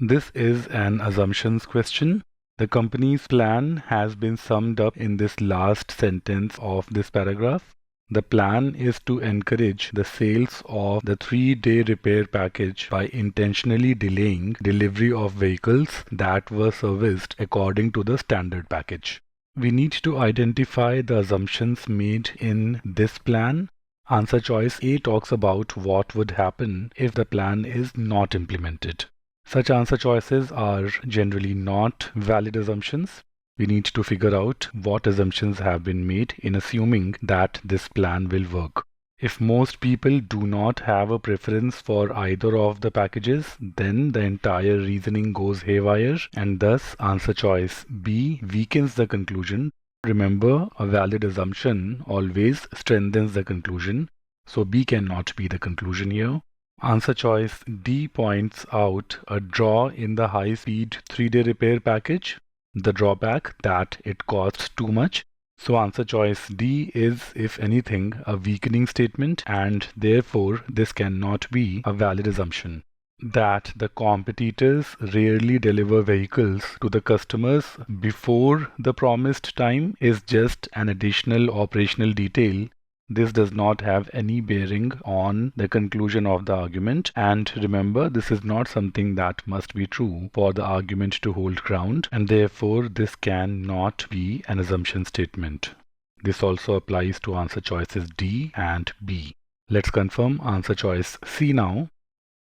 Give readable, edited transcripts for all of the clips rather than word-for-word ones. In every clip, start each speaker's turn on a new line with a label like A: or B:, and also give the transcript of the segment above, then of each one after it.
A: This is an assumptions question. The company's plan has been summed up in this last sentence of this paragraph. The plan is to encourage the sales of the 3-day repair package by intentionally delaying delivery of vehicles that were serviced according to the standard package. We need to identify the assumptions made in this plan. Answer choice A talks about what would happen if the plan is not implemented. Such answer choices are generally not valid assumptions. We need to figure out what assumptions have been made in assuming that this plan will work. If most people do not have a preference for either of the packages, then the entire reasoning goes haywire, and thus answer choice B weakens the conclusion. Remember, a valid assumption always strengthens the conclusion, so B cannot be the conclusion here. Answer choice D points out a draw in the high-speed 3-day repair package, the drawback that it costs too much. So answer choice D is, if anything, a weakening statement, and therefore this cannot be a valid assumption. That the competitors rarely deliver vehicles to the customers before the promised time is just an additional operational detail. This does not have any bearing on the conclusion of the argument, and remember, this is not something that must be true for the argument to hold ground, and therefore this cannot be an assumption statement. This also applies to answer choices D and B. Let's confirm answer choice C now.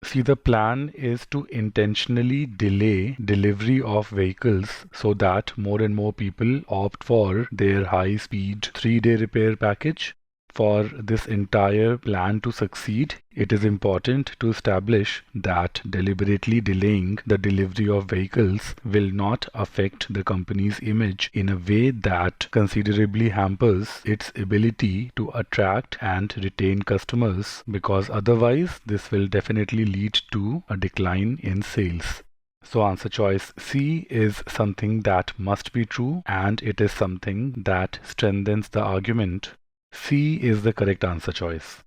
A: See, the plan is to intentionally delay delivery of vehicles so that more and more people opt for their high-speed 3-day repair package. For this entire plan to succeed, it is important to establish that deliberately delaying the delivery of vehicles will not affect the company's image in a way that considerably hampers its ability to attract and retain customers, because otherwise this will definitely lead to a decline in sales. So answer choice C is something that must be true, and it is something that strengthens the argument. C is the correct answer choice.